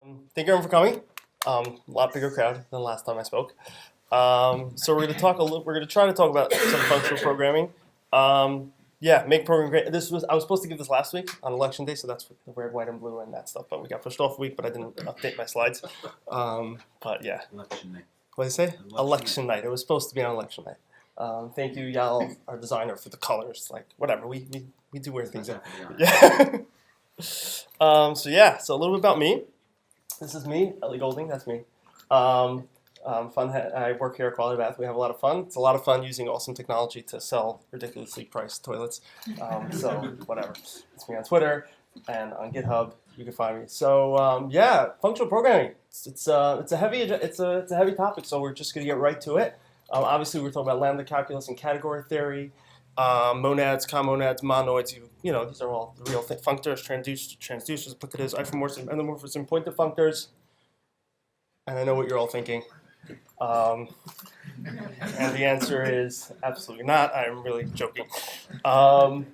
Thank you everyone for coming. A lot bigger crowd than last time I spoke. So we're going to talk a little. We're going to try to talk about some functional programming. Yeah, make programming great. I was supposed to give this last week on election day, so that's the red, white, and blue and that stuff. But we got pushed off a week, but I didn't update my slides. But yeah. Election night. What did I say? Election night. It was supposed to be on election night. Thank you, Yal, our designer, for the colors. Like whatever, we do weird things. Yeah. So a little bit about me. This is me, Ellie Golding. That's me. I work here at Quality Bath. We have a lot of fun. It's a lot of fun using awesome technology to sell ridiculously priced toilets. So whatever. It's me on Twitter and on GitHub. You can find me. So functional programming. It's a heavy topic. So we're just gonna get right to it. Obviously, we're talking about lambda calculus and category theory, monads, comonads, monoids. These are all the real functors, transducers, applicatives, isomorphism, endomorphism, pointer functors. And I know what you're all thinking. And the answer is absolutely not. I'm really joking. So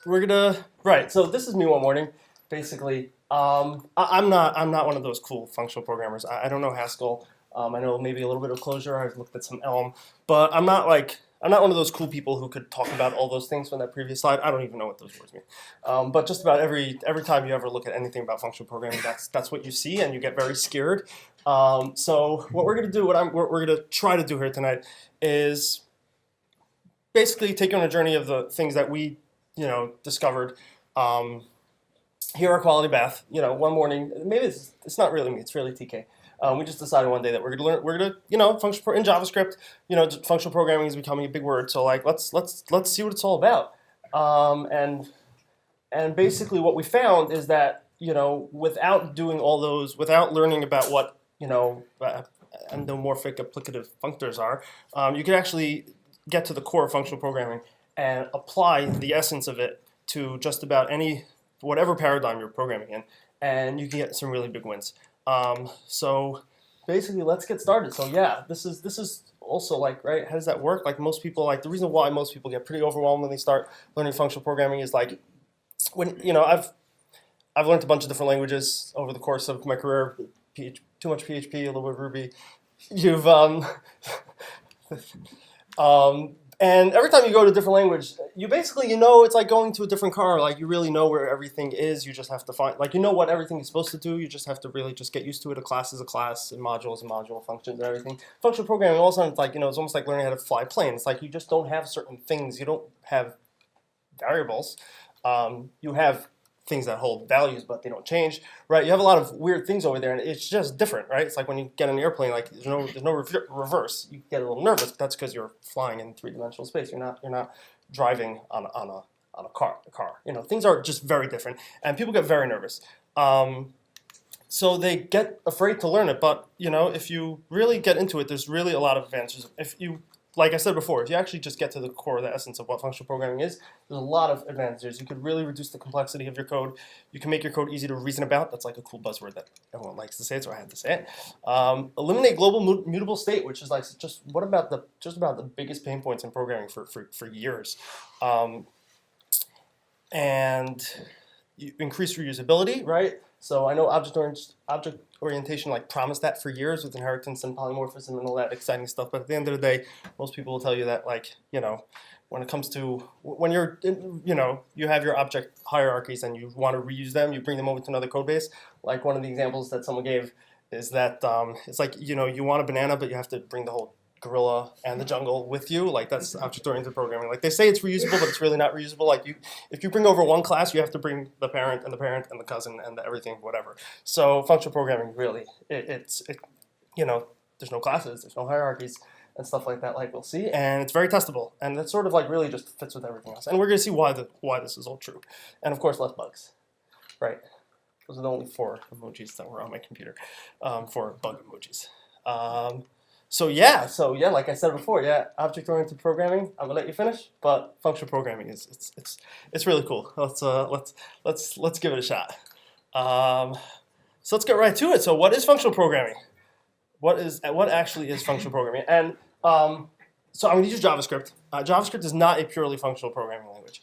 this is me one morning. Basically, I'm not one of those cool functional programmers. I don't know Haskell. I know maybe a little bit of Clojure. I've looked at some Elm, but I'm not one of those cool people who could talk about all those things from that previous slide. I don't even know what those words mean. But just about every time you ever look at anything about functional programming, that's what you see, and you get very scared. So what we're going to do, what we're going to try to do here tonight, is basically take you on a journey of the things that we discovered here at Quality Bath. One morning, maybe it's not really me, it's really TK. We just decided one day that we're gonna function in JavaScript. Functional programming is becoming a big word. So let's see what it's all about. And basically what we found is that without doing all those, without learning about what endomorphic applicative functors are, you can actually get to the core of functional programming and apply the essence of it to just about whatever paradigm you're programming in, and you can get some really big wins. So basically, let's get started. So this is also right. How does that work? Most people the reason why most people get pretty overwhelmed when they start learning functional programming is when I've learned a bunch of different languages over the course of my career. Too much PHP, a little bit of Ruby. You've and every time you go to a different language, you basically, it's like going to a different car. You really know where everything is. You just have to find, what everything is supposed to do. You just have to really just get used to it. A class is a class, and module is a module, functions and everything. Functional programming also, it's it's almost like learning how to fly a plane. It's you just don't have certain things. You don't have variables. You have things that hold values, but they don't change, right? You have a lot of weird things over there, and it's just different, right? It's like when you get on an airplane, there's no reverse. You get a little nervous, but that's because you're flying in three-dimensional space. You're not driving on a car. Things are just very different, and people get very nervous. So they get afraid to learn it, but if you really get into it, there's really a lot of advantages. Like I said before, if you actually just get to the core, the essence of what functional programming is, there's a lot of advantages. You could really reduce the complexity of your code. You can make your code easy to reason about. That's a cool buzzword that everyone likes to say, so I had to say it. Eliminate global mutable state, which is just about the biggest pain points in programming for years. And you increase reusability, right? So I know object orientation promised that for years with inheritance and polymorphism and all that exciting stuff. But at the end of the day, most people will tell you that when it comes to when you're you have your object hierarchies and you want to reuse them, you bring them over to another code base. One of the examples that someone gave is that it's you want a banana, but you have to bring the whole gorilla and the jungle with you. That's object-oriented programming. They say it's reusable, but it's really not reusable. If you bring over one class, you have to bring the parent and the cousin and everything, whatever. So functional programming really, there's no classes, there's no hierarchies and stuff like that, we'll see, and it's very testable, and that sort of really just fits with everything else. And we're going to see why this is all true, and of course less bugs, right? Those are the only 4 emojis that were on my computer, 4 bug emojis. So like I said before, object-oriented programming. I'm gonna let you finish, but functional programming it's really cool. Let's give it a shot. So let's get right to it. So what is functional programming? What actually is functional programming? And so I'm gonna use JavaScript. JavaScript is not a purely functional programming language.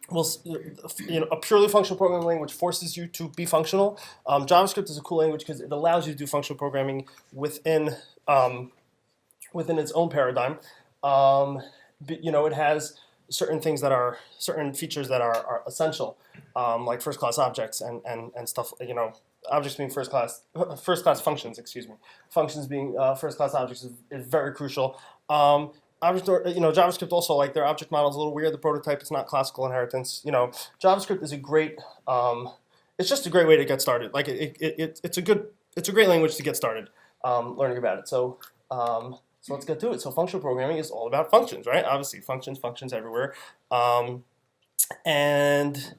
a purely functional programming language forces you to be functional. JavaScript is a cool language because it allows you to do functional programming within within its own paradigm. It has certain things that are certain features that are essential, like first class objects and stuff. Objects being first class functions. Excuse me, functions being first class objects is very crucial. JavaScript also, like, their object model is a little weird. The prototype, it's not classical inheritance. JavaScript is a great. It's just a great way to get started. Like it's a great language to get started learning about it. So let's get to it. So functional programming is all about functions, right? Obviously, functions everywhere, and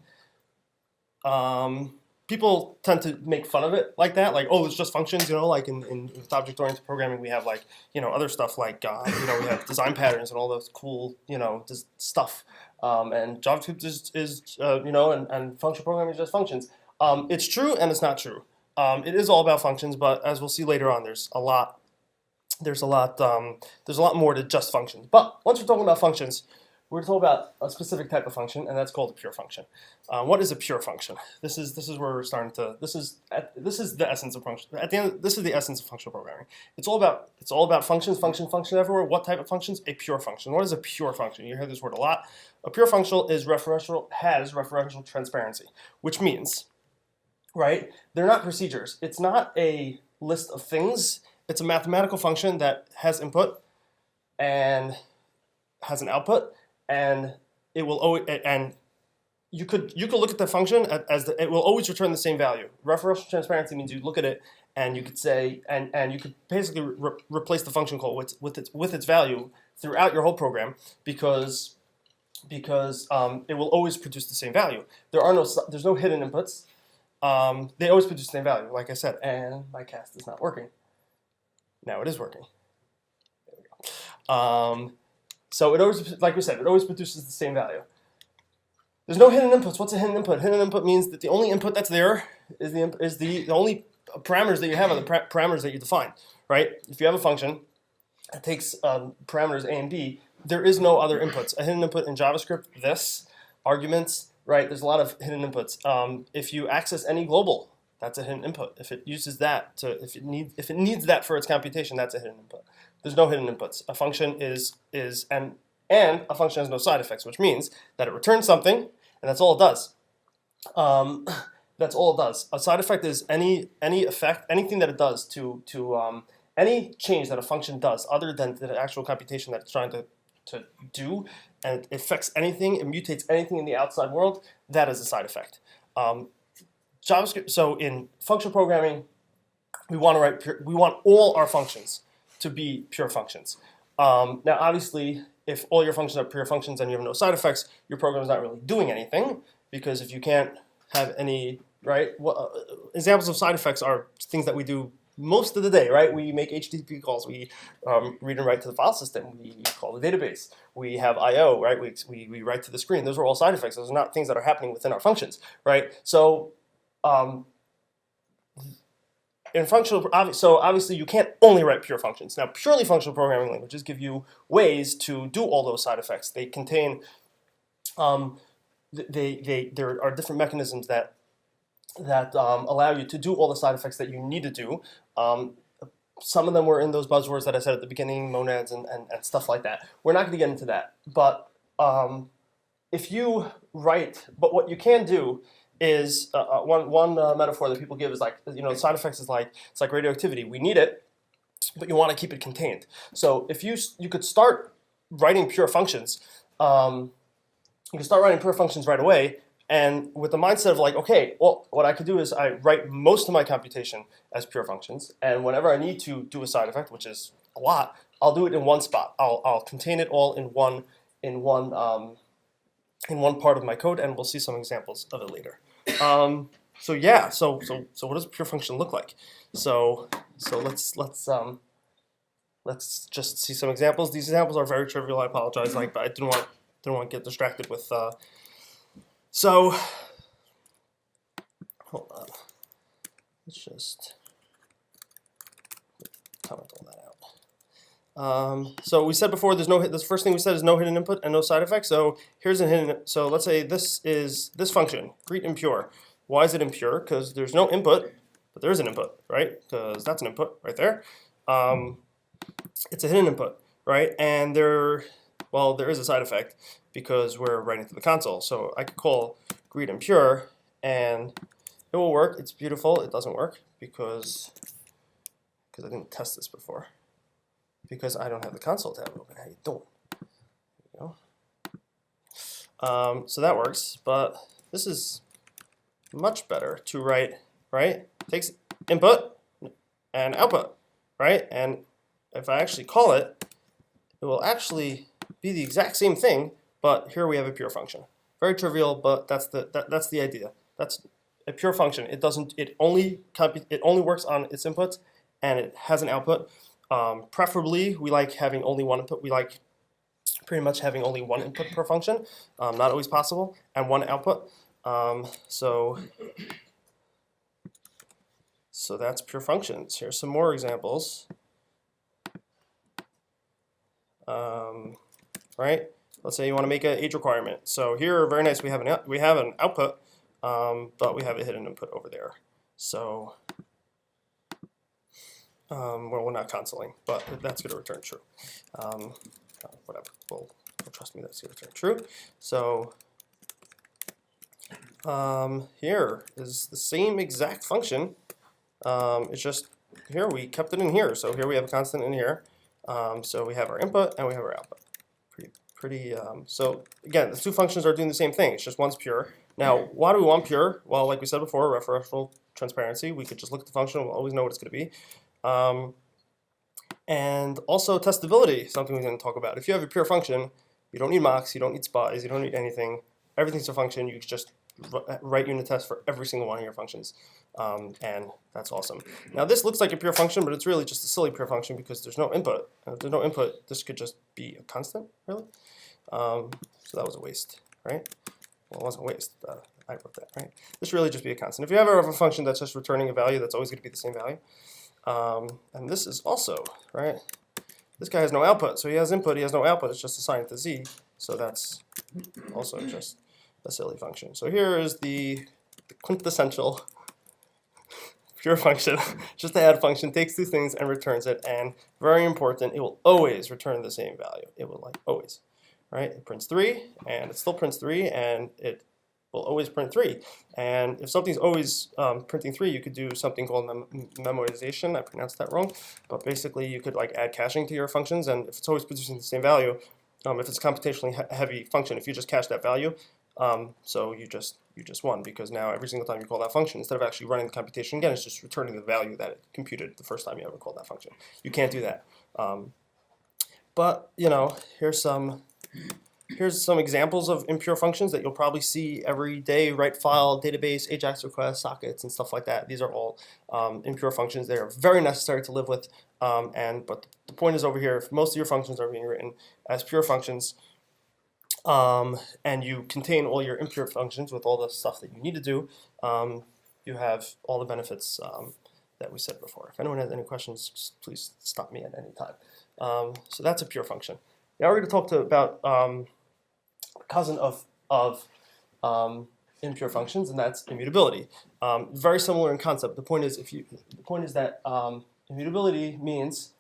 people tend to make fun of it like that, like, oh, it's just functions, like in with object-oriented programming, we have, like, other stuff like, we have design patterns and all those cool, stuff. And JavaScript is and functional programming is just functions. It's true and it's not true. It is all about functions, but as we'll see later on, there's a lot more to just functions. But once we're talking about functions, we're talking about a specific type of function, and that's called a pure function. What is a pure function? This is where we're starting to. This is the essence of function. At the end, this is the essence of functional programming. It's all about functions, function everywhere. What type of functions? A pure function. What is a pure function? You hear this word a lot. A pure function has referential transparency, which means, right? They're not procedures. It's not a list of things. It's a mathematical function that has input and has an output. And it will always, and you could look at the function as it will always return the same value. Referential transparency means you look at it and you could say, and you could basically replace the function call with its value throughout your whole program because it will always produce the same value. There's no hidden inputs. They always produce the same value, like I said. And my cast is not working. Now it is working. There we go. So it always, like we said, it always produces the same value. There's no hidden inputs. What's a hidden input? Hidden input means that the only input that's there is the only parameters that you have are the parameters that you define, right? If you have a function that takes parameters A and B, there is no other inputs. A hidden input in JavaScript, arguments, right? There's a lot of hidden inputs. If you access any global, that's a hidden input. If it uses that if it needs that for its computation, that's a hidden input. There's no hidden inputs. A function and a function has no side effects, which means that it returns something, and that's all it does. That's all it does. A side effect is any effect, anything that it does to any change that a function does other than the actual computation that it's trying to do, and it affects anything, it mutates anything in the outside world. That is a side effect. JavaScript. So in functional programming, we want all our functions to be pure functions. Now, obviously, if all your functions are pure functions and you have no side effects, your program is not really doing anything, because if you can't have any, right? Examples of side effects are things that we do most of the day, right? We make HTTP calls, we read and write to the file system, we call the database, we have I/O, right? We write to the screen. Those are all side effects. Those are not things that are happening within our functions, right? So obviously you can't only write pure functions. Now, purely functional programming languages give you ways to do all those side effects. They contain, there are different mechanisms that allow you to do all the side effects that you need to do. Some of them were in those buzzwords that I said at the beginning, monads and stuff like that. We're not going to get into that, but if you write, but what you can do is one metaphor that people give is like, the side effects is like, it's like radioactivity. We need it, but you want to keep it contained. So if you could start writing pure functions, you can start writing pure functions right away, and with the mindset of like, okay, well, what I could do is I write most of my computation as pure functions, and whenever I need to do a side effect, which is a lot, I'll do it in one spot. I'll contain it all in one part of my code, and we'll see some examples of it later. So what does a pure function look like? So let's just see some examples. These examples are very trivial. I apologize, but I didn't want to get distracted with. So hold on. Let's just comment all that out. So we said before, there's no the first thing we said is no hidden input and no side effect. So here's a hidden. So let's say this is this function, greet impure. Why is it impure? Because there's no input, but there is an input, right? Because that's an input right there. It's a hidden input, right? And there is a side effect because we're writing to the console. So I could call greet impure, and it will work. It's beautiful. It doesn't work because I didn't test this before. Because I don't have the console tab open. How you doing? There you go. So that works, but this is much better to write, right? Takes input and output, right? And if I actually call it, it will actually be the exact same thing, but here we have a pure function. Very trivial, but that's the idea. That's a pure function. It only works on its inputs, and it has an output. Preferably, we like having only one input. We like pretty much having only one input per function. Not always possible, and one output. So that's pure functions. Here's some more examples. Right? Let's say you want to make an age requirement. So here, very nice. We have an output, but we have a hidden input over there. So well, we're not consoling, but that's going to return true. Whatever. Well, trust me, that's going to return true. So here is the same exact function. It's just here we kept it in here. So here we have a constant in here. So we have our input and we have our output. So again, the two functions are doing the same thing. It's just one's pure. Now, why do we want pure? Well, like we said before, referential transparency. We could just look at the function. We'll always know what it's going to be. And also testability, something we didn't talk about. If you have a pure function, you don't need mocks, you don't need spies, you don't need anything. Everything's a function. You can just write unit tests for every single one of your functions. And that's awesome. Now this looks like a pure function, but it's really just a silly pure function because there's no input. And if there's no input, this could just be a constant, really. So that was a waste, right? Well, it wasn't a waste. I wrote that, right? This really just be a constant. If you ever have a function that's just returning a value, that's always going to be the same value. And this is also, right? This guy has no output, so he has input, he has no output, it's just assigned to z. So that's also just a silly function. So here is the quintessential pure function. Just the add function, takes two things and returns it, and very important, it will always return the same value. It will, like, always, right? It prints 3, and it still prints 3, and it will always print 3. And if something's always printing 3, you could do something called memoization. I pronounced that wrong, but basically you could like add caching to your functions, and if it's always producing the same value, if it's a computationally heavy function, if you just cache that value, so you just won, because now every single time you call that function, instead of actually running the computation again, it's just returning the value that it computed the first time you ever called that function. You can't do that. But you know, here's some examples of impure functions that you'll probably see every day: write file, database, AJAX requests, sockets, and stuff like that. These are all impure functions. They are very necessary to live with. But the point is over here, if most of your functions are being written as pure functions, and you contain all your impure functions with all the stuff that you need to do, you have all the benefits that we said before. If anyone has any questions, just please stop me at any time. So that's a pure function. Now we're going to talk about cousin of impure functions, and that's immutability. Very similar in concept. The point is that immutability means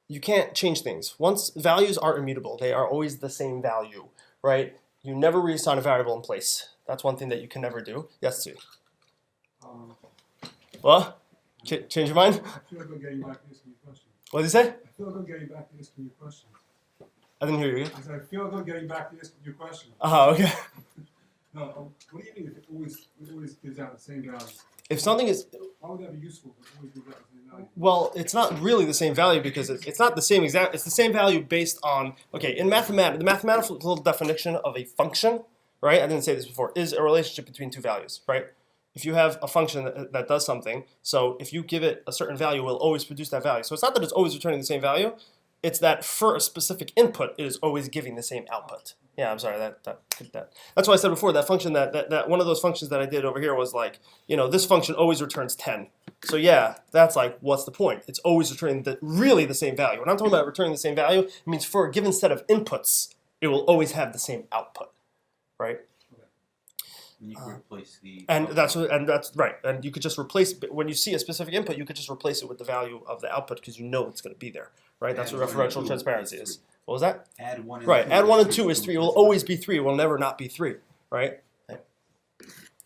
you can't change things. Once values are immutable, they are always the same value, right? You never reassign a variable in place. That's one thing that you can never do. Yes, Sue. What? Change your mind? I feel like I'm getting back to asking you questions. What did you say? I feel like I'm getting back to asking you questions. I didn't hear you. I said, I feel like I'm getting back to asking you questions. Oh, okay. No, what do you mean if it always gives out the same value? If something is... Why would that be useful if it always gives out the same value? Well, it's not really the same value because it's not the same exact... It's the same value based on... Okay, in mathematics, the mathematical definition of a function, right? I didn't say this before, is a relationship between two values, right? If you have a function that does something, so if you give it a certain value, it will always produce that value. So it's not that it's always returning the same value. It's that for a specific input, it is always giving the same output. Yeah, I'm sorry, that's why I said before, that function, that one of those functions that I did over here was like, this function always returns 10. So yeah, that's like, what's the point? It's always returning really the same value. When I'm talking about returning the same value, it means for a given set of inputs, it will always have the same output, right? And you can replace the. And that's right. And you could just replace, when you see a specific input, you could just replace it with the value of the output because you know it's going to be there, right? That's what referential transparency is. What was that? Add 1 and right. 2. Add 1 and 2 is 3. It will always be 3. It will never not be 3, right?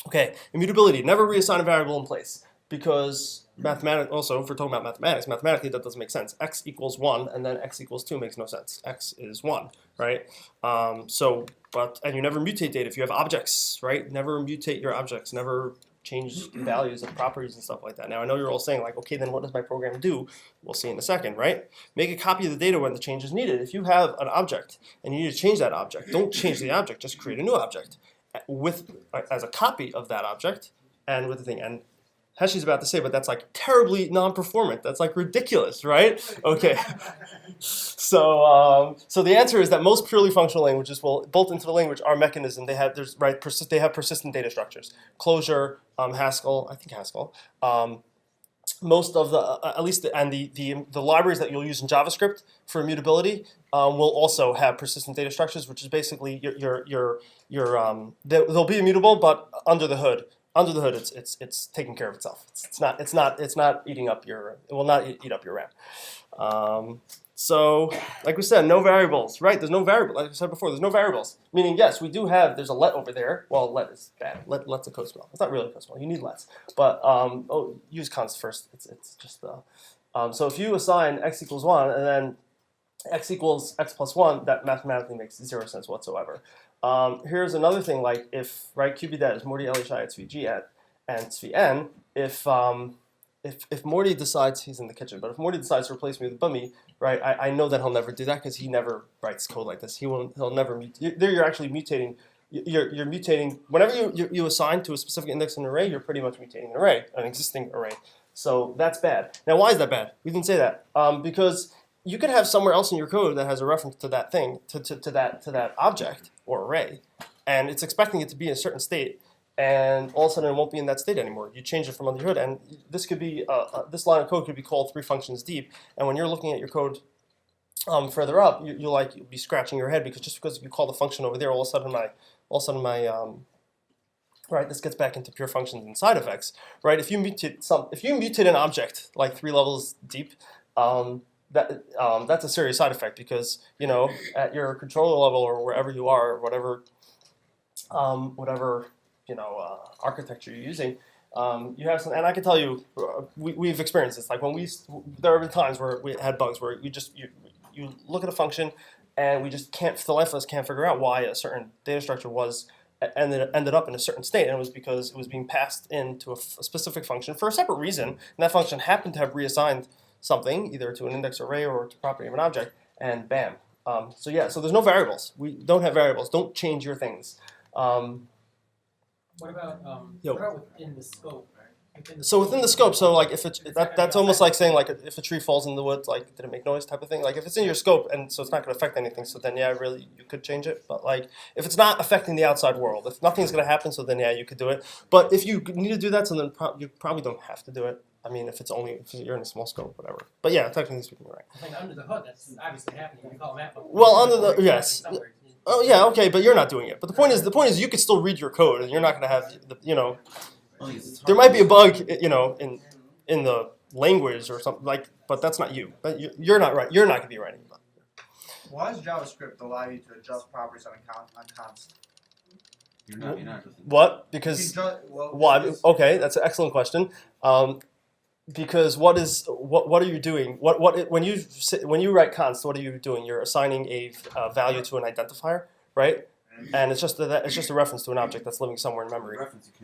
Okay. Immutability. Never reassign a variable in place because also, if we're talking about mathematically that doesn't make sense. X equals 1 and then x equals 2 makes no sense. X is 1, right? And you never mutate data if you have objects, right? Never mutate your objects. Never change values of properties and stuff like that. Now, I know you're all saying like, okay, then what does my program do? We'll see in a second, right? Make a copy of the data when the change is needed. If you have an object and you need to change that object, don't change the object, just create a new object as a copy of that object and with the thing. And Heshi's about to say, but that's like terribly non-performant. That's like ridiculous, right? Okay. So the answer is that most purely functional languages will built into the language are mechanism. They have persistent data structures. Closure, Haskell, I think Haskell. Most of the libraries that you'll use in JavaScript for immutability will also have persistent data structures, which is basically they'll be immutable, but under the hood. Under the hood, it's taking care of itself. It's not eating up it will not eat up your RAM. So, like we said, no variables, right? There's no variable. Like I said before, there's no variables. Meaning, yes, we do have. There's a let over there. Well, let is bad. Let's a code spell. It's not really a code spell. You need lets, but use const first. It's just the. So if you assign x equals 1 and then x equals x plus 1, that mathematically makes 0 sense whatsoever. Here's another thing, like if qbdet is Morty LHI at svg at and svn, if Morty decides, he's in the kitchen, but if Morty decides to replace me with Bummy, right, I know that he'll never do that because he never writes code like this. He'll never mutate. There you're actually mutating. You're mutating whenever you assign to a specific index in an array. You're pretty much mutating an array, an existing array. So that's bad. Now, why is that bad? We didn't say that because you could have somewhere else in your code that has a reference to that thing, to that object or array, and it's expecting it to be in a certain state, and all of a sudden it won't be in that state anymore. You change it from under the hood, and this could be this line of code could be called 3 functions deep. And when you're looking at your code further up, you'll be scratching your head because if you call the function over there, all of a sudden my right, this gets back into pure functions inside of X, right? If you mutate an object like 3 levels deep. That's a serious side effect because at your controller level or wherever you are, whatever architecture you're using, you have some. And I can tell you, we've experienced this. Like there have been times where we had bugs where you look at a function and we just can't, for the life of us, can't figure out why a certain data structure ended up in a certain state, and it was because it was being passed into a specific function for a separate reason, and that function happened to have reassigned something, either to an index array or to property of an object, and bam. So there's no variables. We don't have variables. Don't change your things. What about within the scope? Within the scope, so like if that's almost like saying like if a tree falls in the woods, like did it make noise type of thing. Like if it's in your scope and so it's not going to affect anything, so then really you could change it. But like if it's not affecting the outside world, if nothing's going to happen, so then you could do it. But if you need to do that, so then you probably don't have to do it. I mean, if you're in a small scope, whatever. But yeah, technically speaking, you're right. Like under the hood, that's obviously happening. We call that. Well, under the yes. Oh yeah, okay, but you're not doing it. But the point is, you could still read your code, and you're not going to have There might be a bug, in the language or something like, but that's not you. You're not right. You're not going to be writing about it. Why does JavaScript allow you to adjust properties on const? You're not. What? Because why? Okay, that's an excellent question. Because what are you doing? When you write const, what are you doing? You're assigning a value to an identifier, right? And it's just a reference to an object that's living somewhere in memory.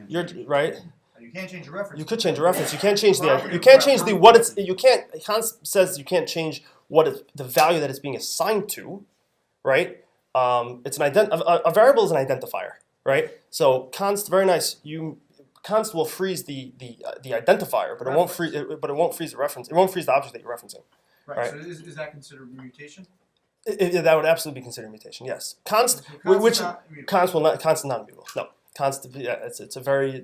You're right. You can't change the reference. You could change a reference. You can't change what it's. You can't. Const says you can't change the value that it's being assigned to, right? It's a variable is an identifier, right? So const, very nice. Const will freeze the identifier, but it won't freeze the reference. It won't freeze the object that you're referencing, Right, so is that considered mutation? That would absolutely be considered mutation. Yes, Const's which not immutable. const is not immutable. No, const. Yeah, it's a very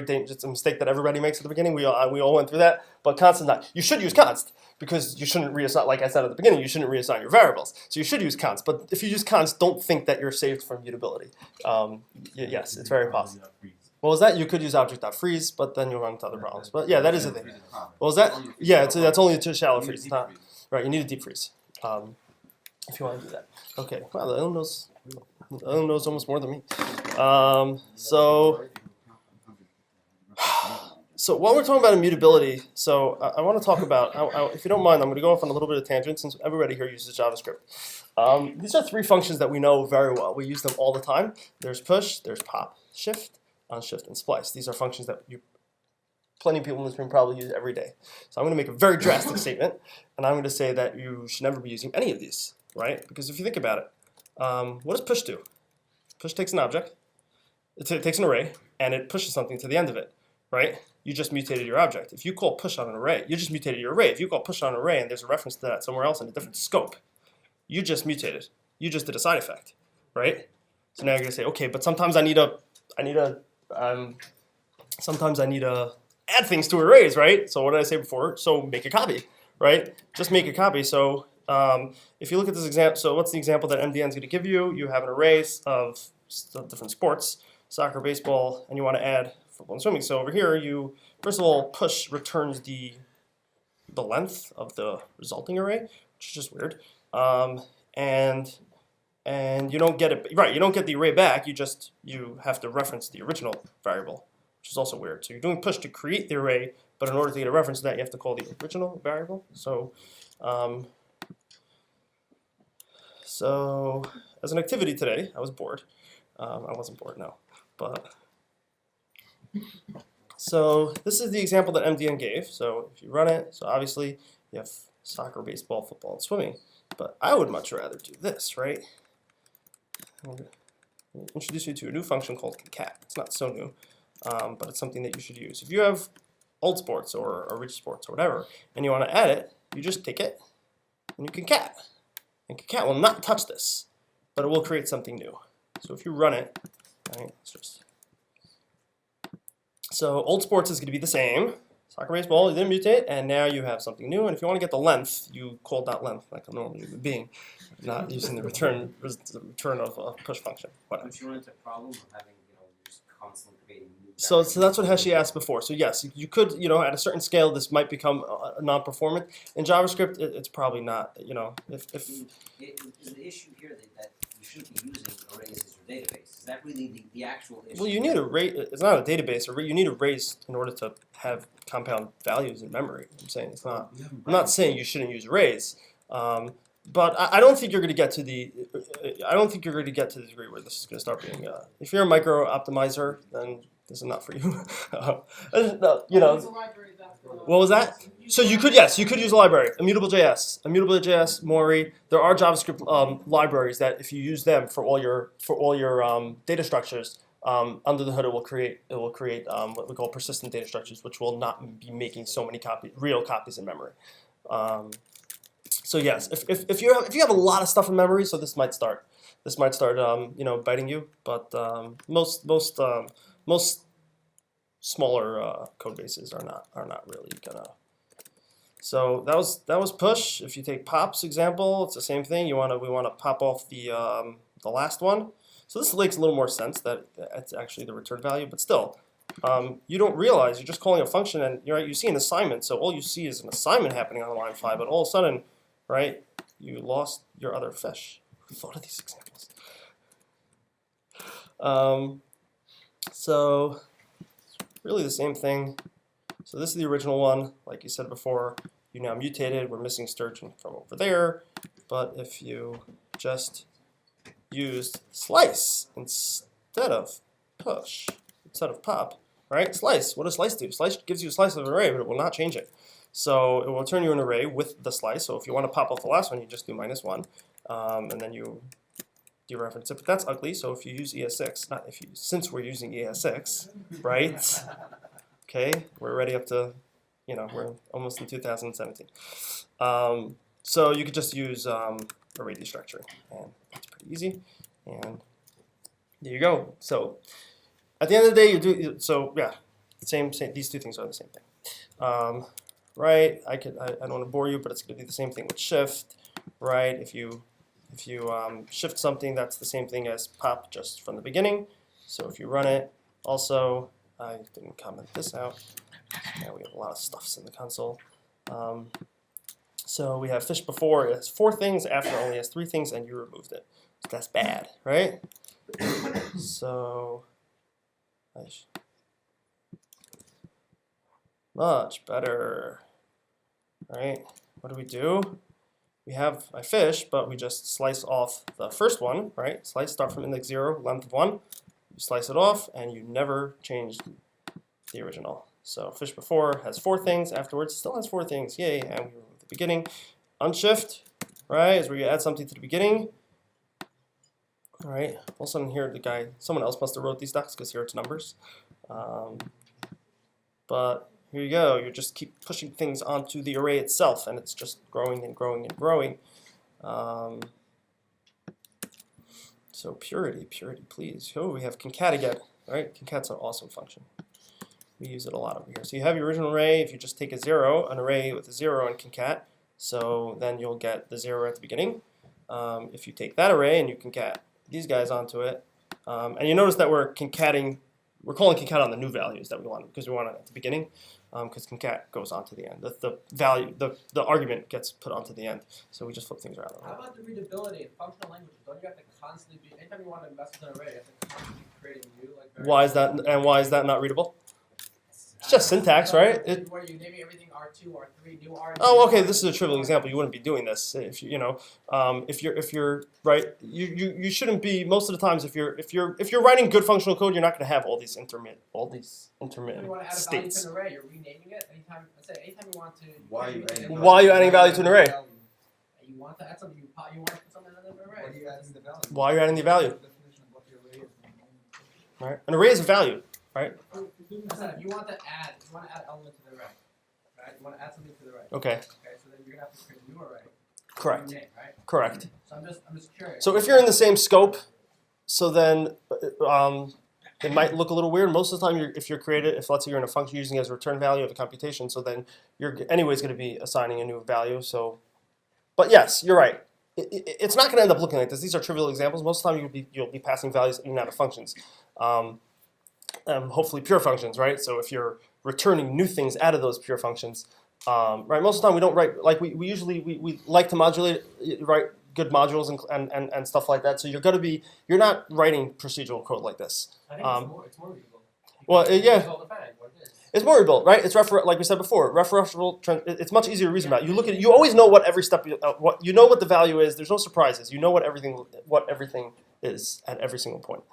dangerous. It's a mistake that everybody makes at the beginning. We all went through that, but const is not. You should use const because you shouldn't reassign. Like I said at the beginning, you shouldn't reassign your variables. So you should use const. But if you use const, don't think that you're saved from mutability. Yes, it's very possible. What was that? You could use object.freeze, but then you'll run into other problems. But yeah, that is a thing. What was that? Yeah, that's only a shallow freeze. It's not right. You need a deep freeze. If you want to do that. Okay. Wow, the other knows almost more than me. So while we're talking about immutability, so I want to talk about, if you don't mind, I'm going to go off on a little bit of tangent since everybody here uses JavaScript. These are three functions that we know very well. We use them all the time. There's push, there's pop, shift, unshift, and splice. These are functions that plenty of people in this room probably use every day. So I'm going to make a very drastic statement, and I'm going to say that you should never be using any of these, right? Because if you think about it, what does push do? Push takes an object, it takes an array, and it pushes something to the end of it, right? You just mutated your object. If you call push on an array, you just mutated your array. If you call push on an array and there's a reference to that somewhere else in a different scope, you just mutated. You just did a side effect, right? So now you're going to say, okay, but sometimes I need to add things to arrays, right? So what did I say before? So make a copy, right? Just make a copy. So if you look at this example, so what's the example that MDN is going to give you? You have an array of different sports, soccer, baseball, and you want to add football and swimming. So over here, you first of all push returns the length of the resulting array, which is just weird, and you don't get it right. You don't get the array back. You have to reference the original variable, which is also weird. So you're doing push to create the array, but in order to get a reference to that, you have to call the original variable. So as an activity today, I was bored. I wasn't bored, no, but. So this is the example that MDN gave. So if you run it, so obviously you have soccer, baseball, football, and swimming. But I would much rather do this, right? I'm going to introduce you to a new function called concat. It's not so new, but it's something that you should use. If you have old sports or rich sports or whatever, and you want to add it, you just take it and you concat. And concat will not touch this, but it will create something new. So if you run it, right, so old sports is going to be the same. Soccer, baseball, you didn't mutate, and now you have something new. And if you want to get the length, you call that length like a normal human being, not using the return of a push function. Whatever. Don't you run into a problem of having, just constantly creating new So that's what Heshi asked before. So yes, you could, at a certain scale, this might become non-performant. In JavaScript, it's probably not. If Is the issue here that you shouldn't be using arrays as your database? Is that really the actual issue? well, you need array. It's not a database. You need arrays in order to have compound values in memory. I'm saying it's not. I'm not saying you shouldn't use arrays. But I don't think you're going to get to the. I don't think you're going to get to the degree where this is going to start being. If you're a micro optimizer, then this is not for you. What was that? So you could use a library, Immutable.js, Mori. There are JavaScript libraries that if you use them for all your data structures, under the hood it will create what we call persistent data structures, which will not be making so many real copies in memory. So yes, if you have a lot of stuff in memory, so this might start biting you. But most smaller code bases are not really gonna. So that was push. If you take pop's example, it's the same thing. We want to pop off the last one. So this makes a little more sense that it's actually the return value, but still, you don't realize you're just calling a function, and you see an assignment. So all you see is an assignment happening on line 5, but all of a sudden, right, you lost your other fish. Who thought of these examples? So really the same thing. So this is the original one, like you said before. You now mutated. We're missing sturgeon from over there. But if you just used slice instead of push, instead of pop, right? Slice. What does slice do? Slice gives you a slice of an array, but it will not change it. So it will return you an array with the slice. So if you want to pop off the last one, you just do -1, and then you dereference it. But that's ugly. So if you use ES6, since we're using ES6, right? Okay, we're already up to, we're almost in 2017. So you could just use array destructuring, and it's pretty easy. And there you go. So at the end of the day, you do so. Yeah, same. These two things are the same thing, right? I don't want to bore you, but it's going to be the same thing with shift, right? If you shift something, that's the same thing as pop, just from the beginning. So if you run it, also I didn't comment this out. Now we have a lot of stuffs in the console. So we have fish before, it has 4 things, after only has 3 things, and you removed it. So that's bad, right? So, much better, right? What do? We have a fish, but we just slice off the first one, right? Start from index 0, length of 1. You slice it off, and you never change the original. So fish before has 4 things, afterwards still has 4 things, yay, and we remove the beginning. Unshift, right, is where you add something to the beginning. All right, all of a sudden here someone else must have wrote these docs because here it's numbers. But here you go, you just keep pushing things onto the array itself, and it's just growing and growing and growing. So purity, please. Oh, we have concat again, right? Concat's an awesome function. We use it a lot over here. So you have your original array. If you just take an array with a 0 and concat, so then you'll get the 0 at the beginning. If you take that array and you concat these guys onto it, and you notice that we're calling concat on the new values that we want because we want it at the beginning, because concat goes on to the end. The argument gets put onto the end. So we just flip things around. How about the readability in functional languages? Don't you have to constantly be, anytime you want to mess with an array, you have to constantly be creating new, like, Why is that not readable? It's just syntax, right? Where you naming everything R2, R3, new R. Oh, okay. This is a trivial example. You wouldn't be doing this if if you're right. You shouldn't be. Most of the times, if you're writing good functional code, you're not going to have all these intermittent You want to add a value states. to an array, you're renaming it. Anytime you want to. Why are you adding Why are you adding value to an array? You want to add something. You want to put something in an array. Why are you adding the value? Why are you adding the value? Definition of what the array is. Right. An array is a value, right? If you want to add element to the array, right? You want to add something to the array. Okay. Okay, so then you're gonna have to create a new array. Correct. New name, right? Correct. So I'm just curious. So if you're in the same scope, so then it might look a little weird. Most of the time, if let's say you're in a function using it as a return value of a computation, so then you're anyways going to be assigning a new value. So, but yes, you're right. It's not going to end up looking like this. These are trivial examples. Most of the time, you'll be passing values in and out of functions. Hopefully pure functions, right? So if you're returning new things out of those pure functions, right? Most of the time we don't write, like we usually like to modulate, write good modules and stuff like that. So you're not writing procedural code like this. I think it's more readable. Well, yeah. It's all defined, what it is. It's more readable, right? It's like we said before, referential. It's much easier to reason about. You look at it, you always know what every step, what you know what the value is. There's no surprises. You know what everything is at every single point.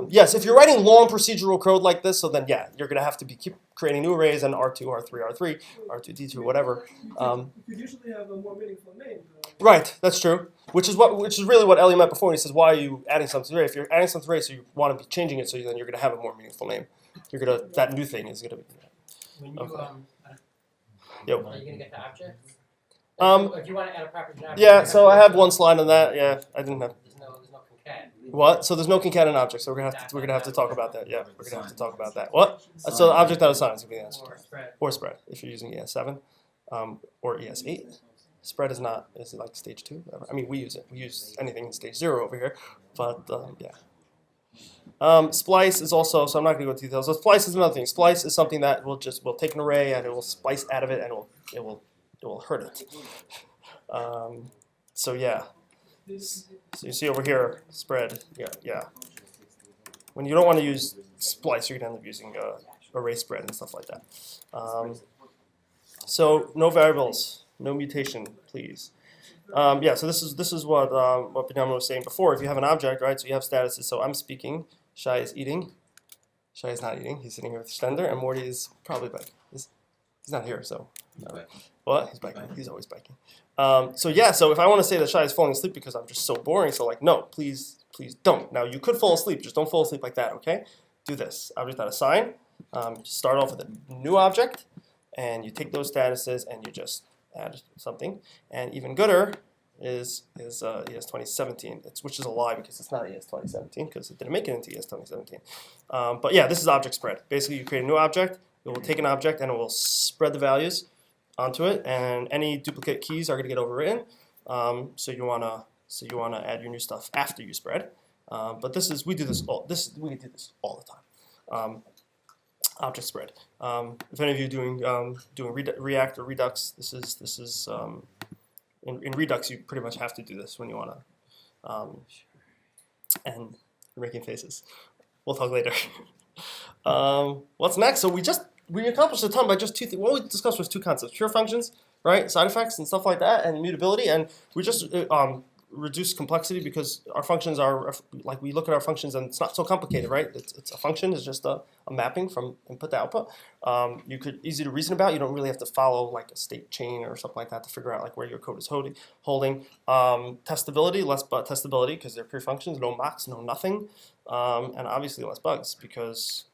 Yes, if you're writing long procedural code like this, so then yeah, you're gonna have to keep creating new arrays and R2, R3, R2, D2, whatever. You could usually have a more meaningful name. Right, that's true. Which is really what Ellie meant before when he says, why are you adding something to the array? If you're adding something to the array, so you want to be changing it, so then you're gonna have a more meaningful name. That new thing is gonna be. When you Okay. Yep. Are you gonna get to objects? If you want to add a property to an object. Yeah, so I have one slide on that. Yeah, I didn't have. There's no concat. What? So there's no concat in object, so we're gonna have to talk about that. Yeah, we're gonna have to talk about that. What? So the object that assigns would be the answer. Or spread. Or spread if you're using ES7, or ES8. Spread is like stage 2. I mean, we use it. We use anything in stage 0 over here, but yeah. Splice is also, so I'm not going to go into details. So splice is another thing. Splice is something that we'll take an array and it will splice out of it and it will hurt it. So yeah. So you see over here, spread. Yeah. When you don't want to use splice, you're going to end up using array spread and stuff like that. So no variables, no mutation, please. Yeah. So this is what Benjamin was saying before. If you have an object, right? So you have statuses. So I'm speaking. Shai is eating. Shai is not eating. He's sitting here with Stender, and Morty is probably biking. He's not here, so. What? He's biking. He's always biking. So yeah. So if I want to say that Shai is falling asleep because I'm just so boring, so like no, please don't. Now you could fall asleep. Just don't fall asleep like that. Okay? Do this. Object.assign. Start off with a new object, and you take those statuses and you just add something, and even gooder is ES 2017, which is a lie because it's not ES 2017 because it didn't make it into ES 2017. But yeah, this is object spread. Basically, you create a new object, it will take an object and it will spread the values onto it, and any duplicate keys are going to get overwritten. So you wanna add your new stuff after you spread. But we do this all the time. Object spread. If any of you doing React or Redux, this is in Redux you pretty much have to do this when you wanna. And you're making faces. We'll talk later. What's next? So we accomplished a ton by just two things. What we discussed was two concepts: pure functions, right, side effects and stuff like that, and mutability. And we just reduce complexity because our functions are, like, we look at our functions and it's not so complicated, right? It's a function is just a mapping from input to output. You could easy to reason about. You don't really have to follow like a state chain or something like that to figure out like where your code is holding. Testability, less testability because they're pure functions, no mocks, no nothing, and obviously less bugs because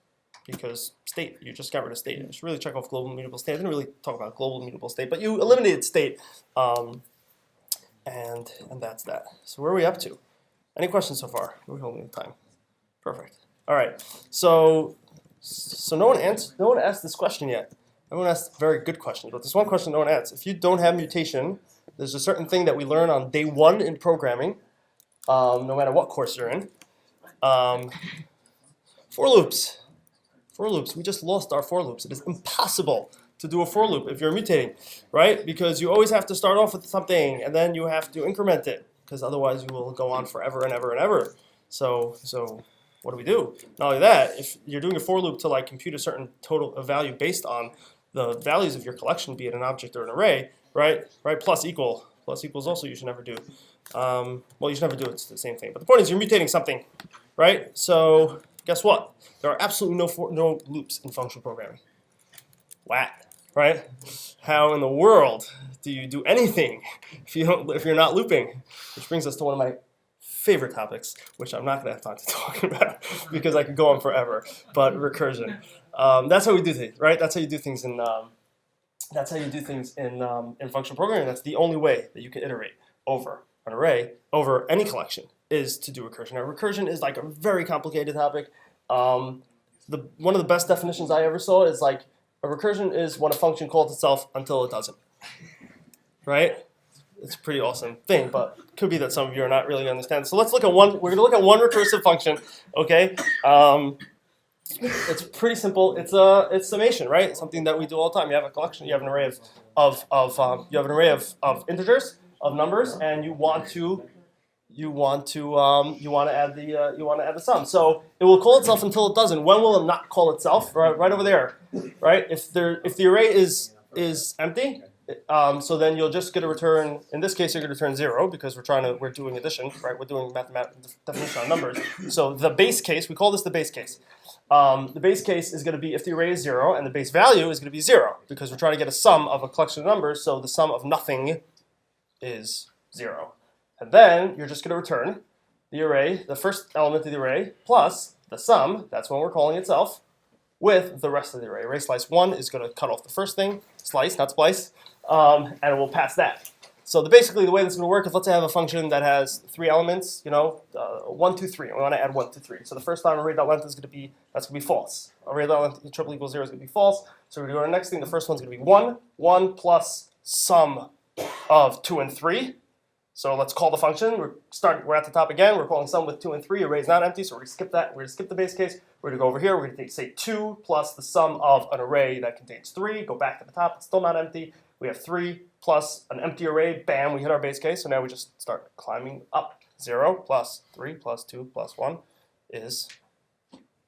state, you just got rid of state. Just really check off global mutable state. I didn't really talk about global mutable state, but you eliminated state. And that's that. So where are we up to? Any questions so far? We're holding the time. Perfect. All right. So no one asked this question yet. Everyone asked very good questions, but there's one question no one asked. If you don't have mutation, there's a certain thing that we learn on day 1 in programming, no matter what course you're in. For loops. For loops. We just lost our for loops. It is impossible to do a for loop if you're mutating, right? Because you always have to start off with something and then you have to increment it because otherwise you will go on forever and ever and ever. So what do? Not only that, if you're doing a for loop to like compute a certain total value based on the values of your collection, be it an object or an array, right? Plus equals also you should never do. Well, you should never do it. It's the same thing. But the point is you're mutating something, right? So guess what? There are absolutely no loops in functional programming. What? Right? How in the world do you do anything if you're not looping? Which brings us to one of my favorite topics, which I'm not going to have time to talk about because I could go on forever. But recursion. That's how we do things, right? That's how you do things in functional programming. That's the only way that you can iterate over an array, over any collection, is to do recursion. Now, recursion is like a very complicated topic. One of the best definitions I ever saw is like, a recursion is when a function calls itself until it doesn't, right? It's a pretty awesome thing, but it could be that some of you are not really understanding. So let's look at one. We're going to look at one recursive function, okay? It's pretty simple. It's summation, right? It's something that we do all the time. You have a collection. You have an array of integers, of numbers, and you want to add the sum. So it will call itself until it doesn't. When will it not call itself? Right over there, right? If the array is empty, so then you'll just get a return. In this case, you're going to return 0 because we're doing addition, right? We're doing mathematical definition on numbers. So the base case, we call this the base case. The base case is going to be if the array is 0, and the base value is going to be 0 because we're trying to get a sum of a collection of numbers. So the sum of nothing is 0. And then you're just going to return the array, the first element of the array, plus the sum, that's when we're calling itself, with the rest of the array. Array slice 1 is going to cut off the first thing, slice, not splice, and it will pass that. So basically the way this is going to work is let's say I have a function that has 3 elements, 1, 2, 3. And we want to add 1 to 3. So the first time array.length is going to be, that's going to be false. Array.length triple equals 0 is going to be false. So we're going to go to the next thing. The first one's going to be 1 plus sum of 2 and 3. So let's call the function. We're at the top again. We're calling sum with 2 and 3. Array is not empty, so we're going to skip that. We're going to skip the base case. We're going to go over here. We're going to say 2 plus the sum of an array that contains 3. Go back to the top. It's still not empty. We have 3 plus an empty array. Bam, we hit our base case. So now we just start climbing up. 0 plus 3 plus 2 plus 1 is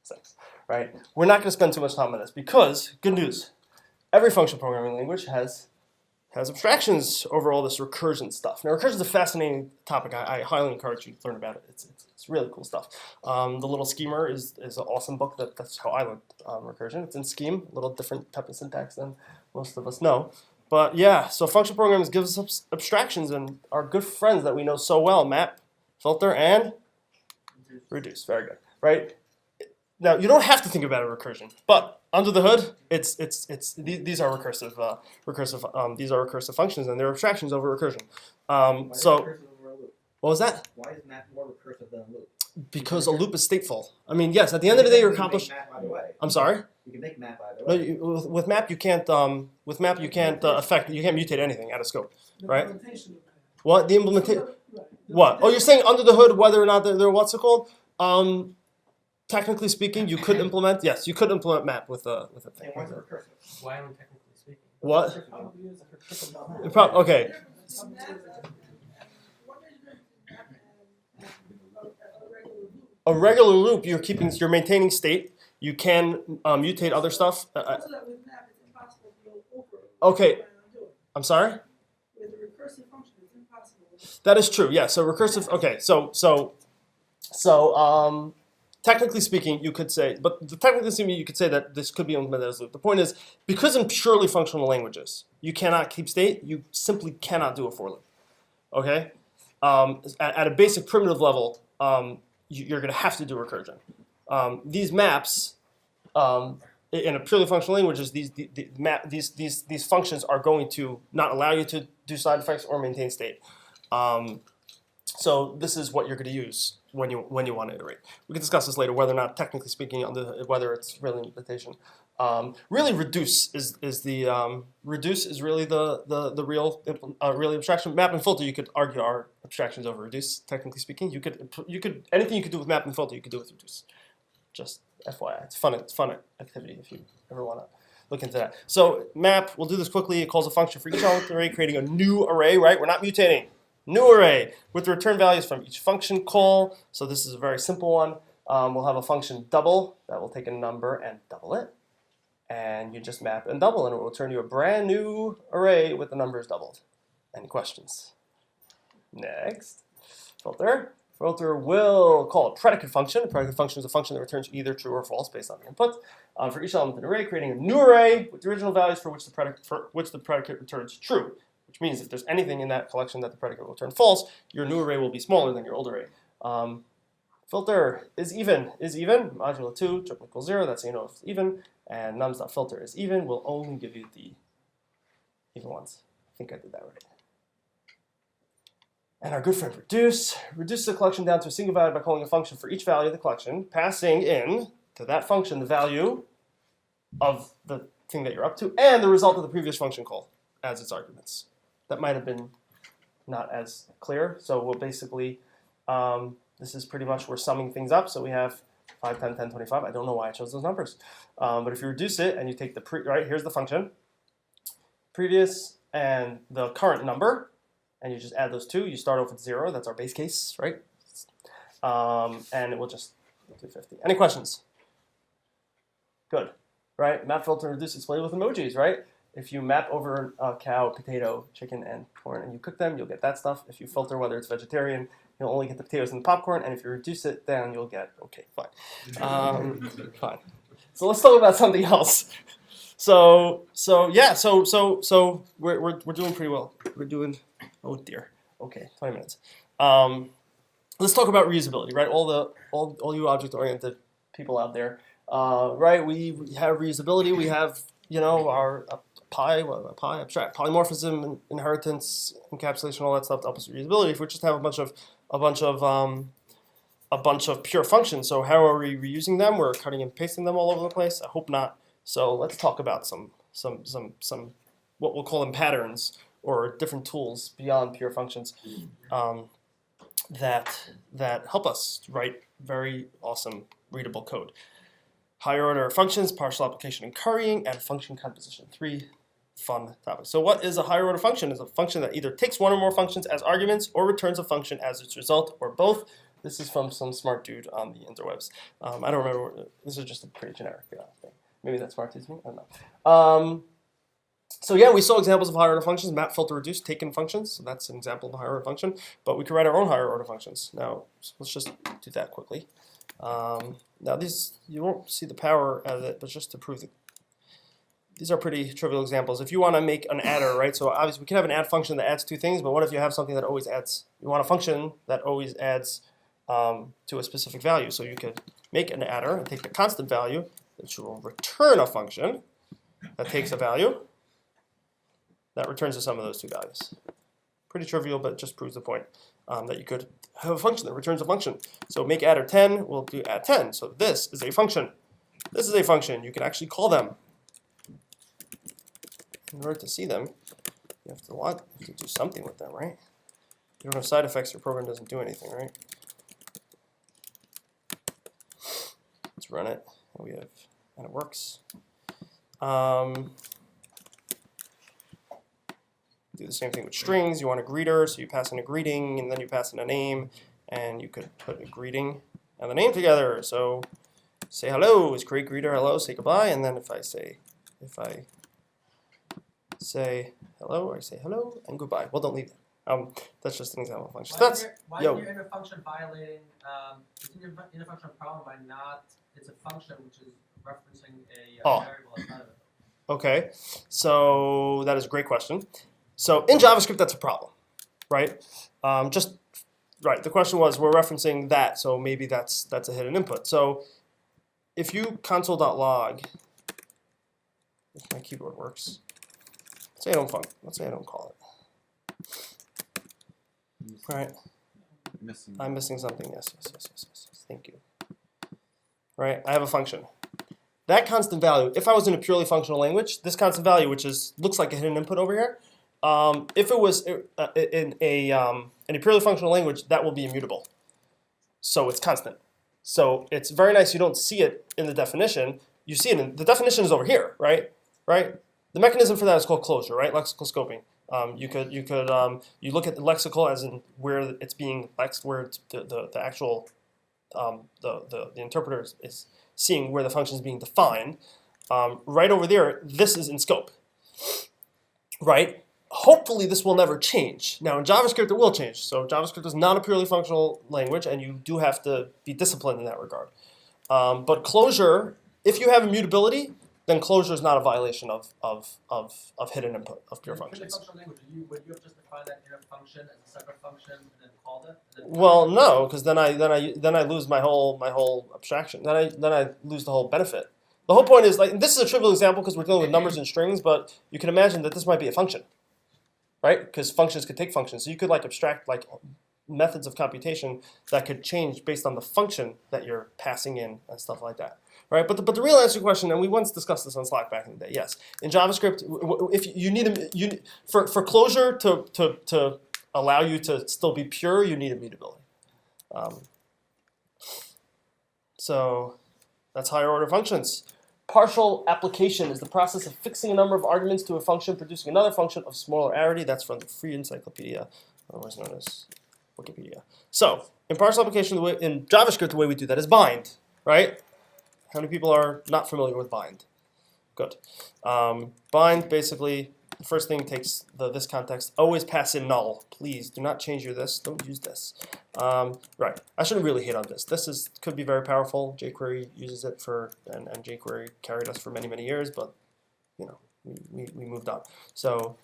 6. Right? We're not going to spend too much time on this because, good news, every functional programming language has abstractions over all this recursion stuff. Now, recursion is a fascinating topic. I highly encourage you to learn about it. It's really cool stuff. The Little Schemer is an awesome book. That's how I learned recursion. It's in Scheme, a little different type of syntax than most of us know. But yeah, so functional programs gives us abstractions and our good friends that we know so well, map, filter, and reduce. Very good, right? Now, you don't have to think about a recursion, but under the hood, these are recursive functions, and they're abstractions over recursion. So what was that? Why is map more recursive than a loop? Because a loop is stateful. I mean, yes, at the end of the day, you're accomplishing. Map either way. I'm sorry. You can make map either No, way. with map you can't. With map you can't affect. You can't mutate anything out of scope. Right? What the implementation? What? Oh, you're saying under the hood whether or not they're what's it called? Technically speaking, you could implement. Yes, you could implement map with a thing. And why is it recursive? Why am I technically speaking? What? Recursive map. Okay. A regular loop, you're maintaining state. You can mutate other stuff. Okay. I'm sorry. With a recursive function, it's impossible. That is true. Yeah. So recursive. Okay. So technically speaking, you could say, technically speaking, you could say that this could be implemented as a loop. The point is, because in purely functional languages, you cannot keep state. You simply cannot do a for loop. Okay. At a basic primitive level, you're going to have to do recursion. These maps, in a purely functional languages, these functions are going to not allow you to do side effects or maintain state. So this is what you're going to use when you want to iterate. We can discuss this later, whether or not, technically speaking, whether it's really implementation. Really, reduce is really the real abstraction. Map and filter, you could argue, are abstractions over reduce. Technically speaking, you could anything you could do with map and filter, you could do with reduce. Just FYI, it's fun activity if you ever want to look into that. So map, we'll do this quickly. It calls a function for each element array, creating a new array. Right, we're not mutating. New array with the return values from each function call. So this is a very simple one. We'll have a function double that will take a number and double it. And you just map and double, and it will return you a brand new array with the numbers doubled. Any questions? Next. Filter. Filter will call a predicate function. A predicate function is a function that returns either true or false based on the input. For each element in an array, creating a new array with the original values for which the predicate returns true. Which means if there's anything in that collection that the predicate will return false, your new array will be smaller than your old array. Filter is even, modulo 2, triple equals 0, that's how you know if it's even, and nums.filter is even, will only give you the even ones. I think I did that right. And our good friend reduce, reduces the collection down to a single value by calling a function for each value of the collection, passing in to that function the value of the thing that you're up to, and the result of the previous function call as its arguments. That might have been not as clear, so we'll basically, this is pretty much, we're summing things up. So we have 5, 10, 10, 25. I don't know why I chose those numbers. But if you reduce it and you take the right, here's the function. Previous and the current number, and you just add those two. You start off with 0. That's our base case, right? And it will just do 50. Any questions? Good, right? Map, filter, reduce, explain with emojis, right? If you map over a cow, potato, chicken, and corn, and you cook them, you'll get that stuff. If you filter whether it's vegetarian, you'll only get the potatoes and the popcorn, and if you reduce it down, you'll get, okay, fine. Fine. So let's talk about something else. So we're doing pretty well. We're doing, oh dear, okay, 20 minutes. Let's talk about reusability, right? All you object-oriented people out there, right? We have reusability. We have, our abstract polymorphism, inheritance, encapsulation, all that stuff to help us with reusability. If we just have a bunch of pure functions, so how are we reusing them? We're cutting and pasting them all over the place. I hope not. So let's talk about some what we'll call them patterns or different tools beyond pure functions that help us write very awesome readable code. Higher order functions, partial application and currying, and function composition. 3 fun topics. So what is a higher order function? It's a function that either takes one or more functions as arguments or returns a function as its result, or both. This is from some smart dude on the interwebs. I don't remember. This is just a pretty generic thing. Maybe that's smart dude's me. I don't know. So yeah, we saw examples of higher order functions. Map, filter, reduce, taken functions. So that's an example of a higher order function. But we can write our own higher order functions. Now let's just do that quickly. Now these, you won't see the power of it, but just to prove that these are pretty trivial examples. If you want to make an adder, right? So obviously we can have an add function that adds 2 things, but what if you have something that always adds, you want a function that always adds to a specific value. So you could make an adder and take the constant value, that you will return a function that takes a value that returns the sum of those two values. Pretty trivial, but just proves the point that you could have a function that returns a function. So make adder 10, we'll do add 10. So this is a function. This is a function. You can actually call them. In order to see them, you have to do something with them, right? You don't have side effects, your program doesn't do anything, right? Let's run it. And it works. Do the same thing with strings. You want a greeter, so you pass in a greeting, and then you pass in a name, and you could put a greeting and the name together. So say hello is create greeter, hello, say goodbye, and then if I say hello, I say hello and goodbye. Well, don't leave it. That's just an example of function. Why is your inner function violating? Isn't your inner function a problem by not? It's a function which is referencing a variable outside of it. Okay, so that is a great question. So in JavaScript, that's a problem, right? The question was we're referencing that, so maybe that's a hidden input. So if you console.log, if my keyboard works, let's say I don't call it. Right. I'm missing something. Yes. Thank you. Right. I have a function. That constant value. If I was in a purely functional language, this constant value, which looks like a hidden input over here, if it was in a purely functional language, that will be immutable. So it's constant. So it's very nice you don't see it in the definition. You see it in the definition is over here, right? Right. The mechanism for that is called closure, right? Lexical scoping. You look at the lexical as in where it's being lexed, where it's the actual the interpreter is seeing where the function is being defined. Right over there, this is in scope, right? Hopefully this will never change. Now in JavaScript it will change. So JavaScript is not a purely functional language, and you do have to be disciplined in that regard. But closure, if you have immutability, then closure is not a violation of hidden input of pure functions. Functional language, would you have just defined that inner function as a separate function and then called it? Well, no, because then I lose my whole abstraction. Then I lose the whole benefit. The whole point is, like, this is a trivial example because we're dealing with numbers and strings, but you can imagine that this might be a function, right? Because functions could take functions, so you could like abstract like methods of computation that could change based on the function that you're passing in and stuff like that. Right, but the real answer to your question, and we once discussed this on Slack back in the day. Yes, in JavaScript, if you need for closure to allow you to still be pure, you need immutability. So that's higher order functions. Partial application is the process of fixing a number of arguments to a function, producing another function of smaller arity. That's from the Free Encyclopedia, otherwise known as Wikipedia. So in partial application, in JavaScript, the way we do that is bind, right? How many people are not familiar with bind? Good. Bind, basically, the first thing takes this context. Always pass in null. Please do not change your this. Don't use this. Right. I shouldn't really hit on this. This could be very powerful. jQuery uses it and jQuery carried us for many, many years, but you know, we moved on. So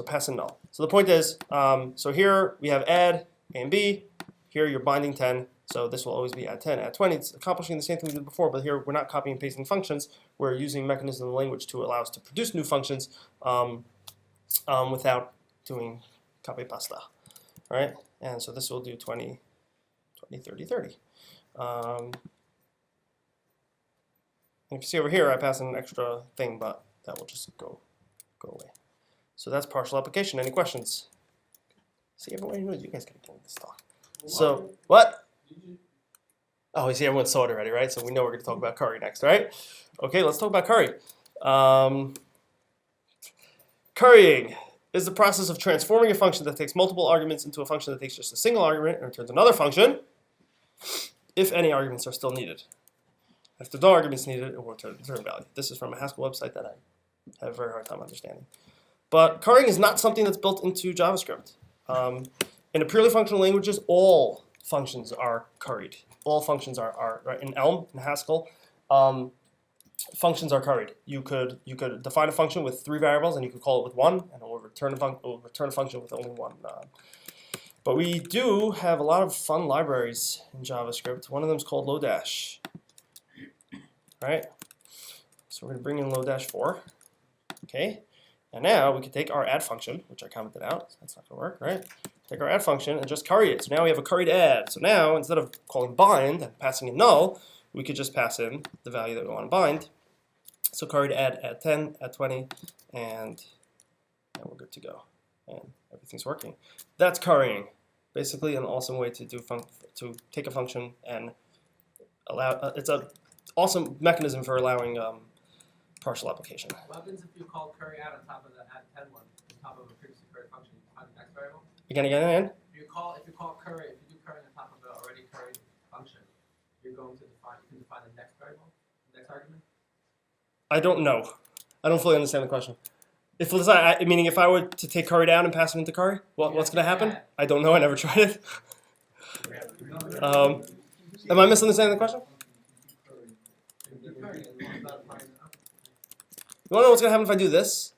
pass in null. So the point is, so here we have add A and B. Here you're binding 10. So this will always be add 10, add 20. It's accomplishing the same thing we did before, but here we're not copying and pasting functions. We're using mechanism of language to allow us to produce new functions without doing copy pasta, right? And so this will do 20, 30, 30. And if you see over here, I pass in an extra thing, but that will just go away. So that's partial application. Any questions? See, everyone knows you guys can get this talk. So what? Oh, you see, everyone saw it already, right? So we know we're going to talk about curry next, right? Okay, let's talk about curry. Currying is the process of transforming a function that takes multiple arguments into a function that takes just a single argument and returns another function if any arguments are still needed. If there's no arguments needed, it will return value. This is from a Haskell website that I have a very hard time understanding. But currying is not something that's built into JavaScript. In a purely functional languages, all functions are curried. All functions are right? In Elm, in Haskell, functions are curried. You could define a function with 3 variables, and you could call it with 1, and it will return a function with only 1. But we do have a lot of fun libraries in JavaScript. One of them is called Lodash. Right? So we're going to bring in low dash 4. Okay. And now we can take our add function, which I commented out. So that's not going to work, right? Take our add function and just curry it. So now we have a curried add. So now instead of calling bind and passing in null, we could just pass in the value that we want to bind. So curried add 10, add 20, and we're good to go. And everything's working. That's currying. Basically an awesome way to do to take a function and allow. It's an awesome mechanism for allowing partial application. What happens if you call curry add on top of the add 10 one, on top of a previously curried function? You find the next variable? Again. If you call curry, if you do curry on top of an already curried function, you're going to define, you can define the next variable, the next argument? I don't know. I don't fully understand the question. If meaning if I were to take curry down and pass him into curry, what's going to happen? I don't know. I never tried it. Am I misunderstanding the question? You want to know what's going to happen if I do this?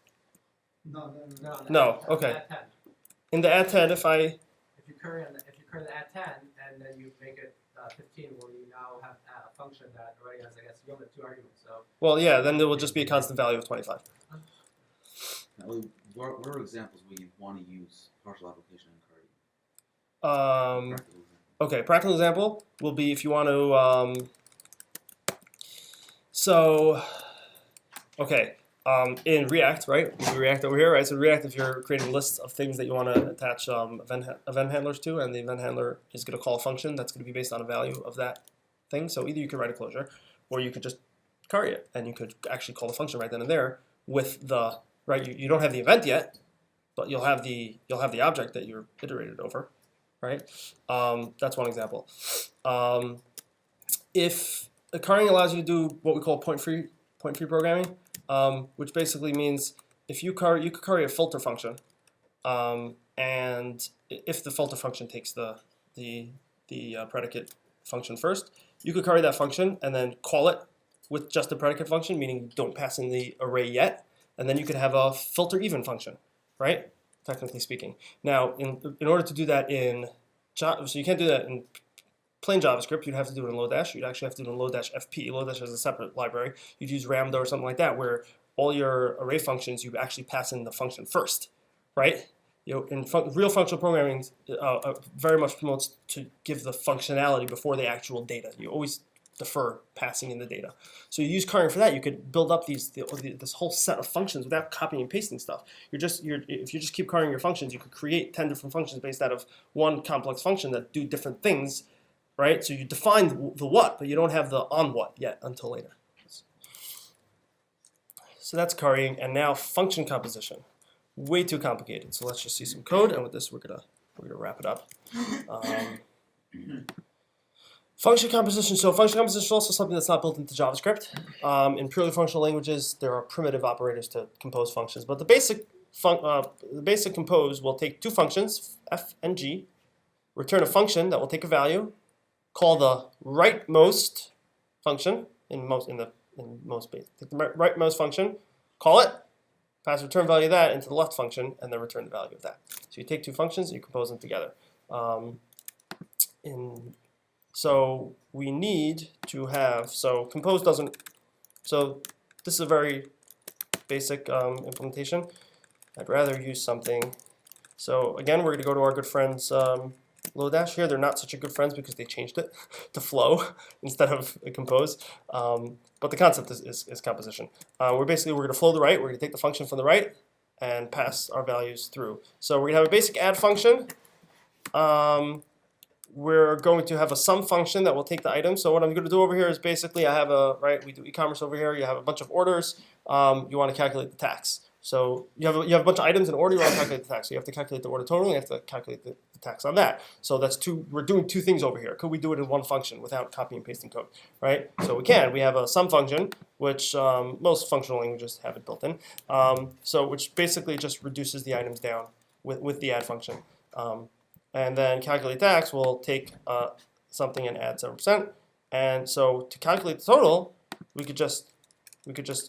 No. Okay. Add 10. In the add 10, if you curry the add 10 and then you make it 15, well, you now have a function that already has, I guess, you only have 2 arguments. So. well, yeah, then there will just be a constant value of 25. Now, what are examples where you want to use partial application and curry? Practical example. Okay, practical example will be if you want to. In React, right? We React over here, right? So React, if you're creating lists of things that you want to attach event handlers to, and the event handler is going to call a function that's going to be based on a value of that thing. So either you could write a closure, or you could just curry it, and you could actually call the function right then and there with the right. You don't have the event yet, but you'll have the object that you're iterated over, right? That's one example. If currying allows you to do what we call point-free programming. Which basically means if you could curry a filter function, and if the filter function takes the predicate function first, you could curry that function and then call it with just the predicate function, meaning don't pass in the array yet, and then you could have a filter even function, right? Technically speaking. Now, in order to do that in Java, so you can't do that in plain JavaScript, you'd have to do it in Lodash. You'd actually have to do it in Lodash-FP. Lodash is a separate library. You'd use Ramda or something like that, where all your array functions, you actually pass in the function first, right? In real functional programming, very much promotes to give the functionality before the actual data. You always defer passing in the data. So you use currying for that. You could build up this whole set of functions without copying and pasting stuff. If you just keep currying your functions, you could create 10 different functions based out of one complex function that do different things. Right, so you define the what, but you don't have the on what yet until later. So that's currying, and now function composition. Way too complicated. So let's just see some code, and with this we're gonna wrap it up. Function composition. So function composition is also something that's not built into JavaScript. In purely functional languages, there are primitive operators to compose functions, but the basic compose will take 2 functions, f and g, return a function that will take a value, call the rightmost function take the rightmost function, call it, pass return value of that into the left function, and then return the value of that. So you take 2 functions and you compose them together. So we need to have, compose doesn't, so this is a very basic implementation. I'd rather use something. So again, we're going to go to our good friends Lodash here. They're not such a good friends because they changed it to flow instead of compose. But the concept is composition. We're going to flow the right. We're going to take the function from the right and pass our values through. So we're going to have a basic add function. We're going to have a sum function that will take the item. So what I'm going to do over here is basically I have we do e-commerce over here. You have a bunch of orders. You want to calculate the tax. So you have a bunch of items in order. You want to calculate the tax. So you have to calculate the order total. And you have to calculate the tax on that. So that's we're doing 2 things over here. Could we do it in one function without copying and pasting code, right? So we can. We have a sum function, which most functional languages have it built in. Which basically just reduces the items down with the add function. And then calculate tax will take something and add 7%. And so to calculate the total, we could just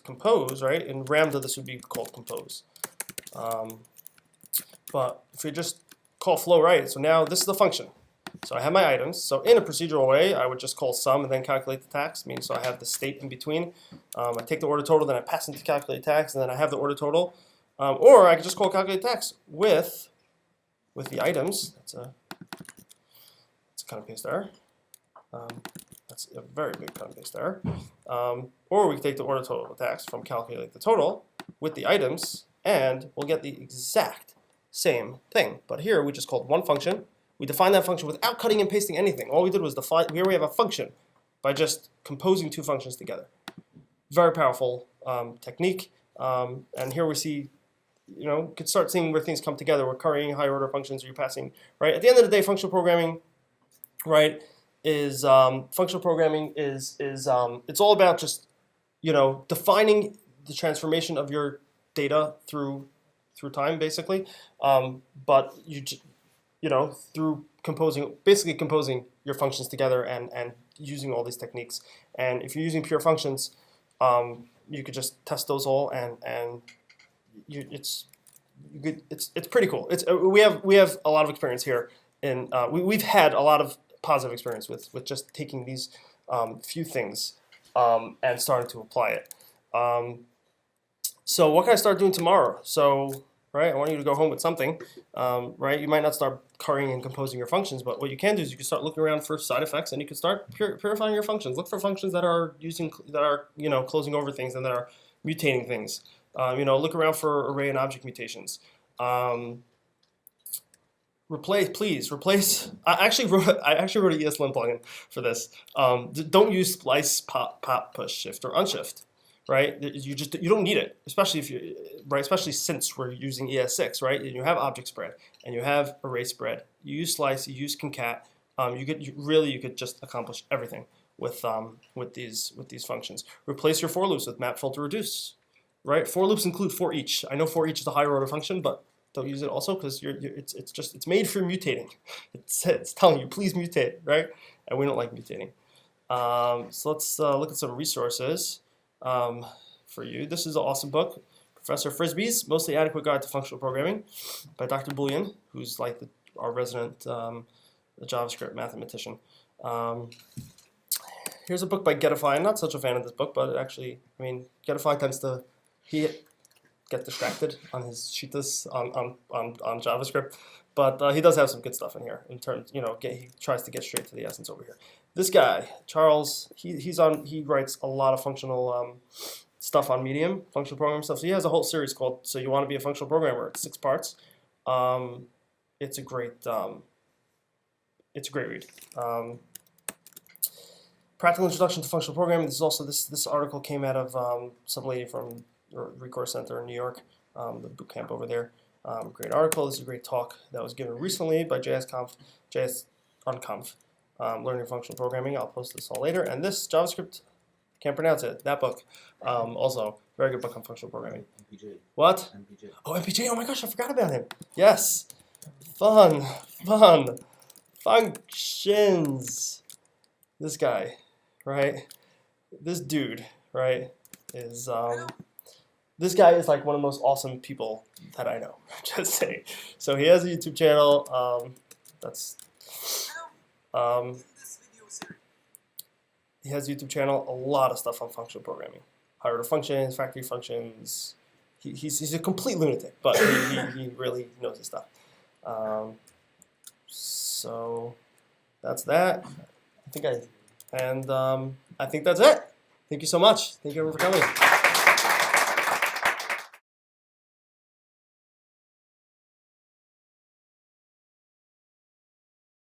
compose, right? In Ramda, this would be called compose. But if we just call flow right, so now this is the function. So I have my items. So in a procedural way, I would just call sum and then calculate the tax. Means so I have the state in between. I take the order total, then I pass into calculate tax, and then I have the order total. Or I could just call calculate tax with the items. That's a cut and paste error. That's a very big cut and paste error. Or we can take the order total of the tax from calculate the total with the items, and we'll get the exact same thing. But here we just called one function. We defined that function without cutting and pasting anything. All we did was define, here we have a function by just composing two functions together. Very powerful technique. And here we see, you could start seeing where things come together. We're currying higher order functions, you're passing, right? At the end of the day, functional programming, right, is, it's all about just, defining the transformation of your data through time, basically. But through basically composing your functions together and using all these techniques. And if you're using pure functions, you could just test those all, and it's pretty cool. We have a lot of experience here, and we've had a lot of positive experience with just taking these few things and starting to apply it. So what can I start doing tomorrow? So, right, I want you to go home with something, right? You might not start currying and composing your functions, but what you can do is you can start looking around for side effects, and you can start purifying your functions. Look for functions that are closing over things and that are mutating things. Look around for array and object mutations. Replace. I actually wrote an ESLint plugin for this. Don't use splice, pop, push, shift, or unshift. Right? You don't need it, especially especially since we're using ES6, right? And you have object spread and you have array spread. You use slice, you use concat. You could just accomplish everything with these functions. Replace your for loops with map, filter, reduce. Right? For loops include for each. I know for each is a higher order function, but don't use it also because it's made for mutating. It's telling you please mutate, right? And we don't like mutating. So let's look at some resources. For you. This is an awesome book, Professor Frisbee's Mostly Adequate Guide to Functional Programming by Dr. Boolean, who's like our resident JavaScript mathematician. Here's a book by Getify. I'm not such a fan of this book, but Getify tends to get distracted on his shitas on JavaScript, but he does have some good stuff in here. In terms, he tries to get straight to the essence over here. This guy, Charles, he writes a lot of functional stuff on Medium, functional programming stuff. So he has a whole series called "So You Want to Be a Functional Programmer." It's 6 parts. It's a great read. Practical Introduction to Functional Programming. This is also this article came out of some lady from Recursion Center in New York, the boot camp over there. Great article. This is a great talk that was given recently by JS on Conf. Learning functional programming. I'll post this all later. And this JavaScript, can't pronounce it. That book, also very good book on functional programming. MPJ. What? MPJ. Oh, MPJ. Oh my gosh, I forgot about him. Yes, fun functions. This guy, right? This dude, right? Is this guy is like one of the most awesome people that I know. Just saying. So he has a YouTube channel. He has a YouTube channel, a lot of stuff on functional programming. Higher order functions, factory functions. He's a complete lunatic, but he really knows his stuff. So that's that. I think that's it. Thank you so much. Thank you everyone for coming.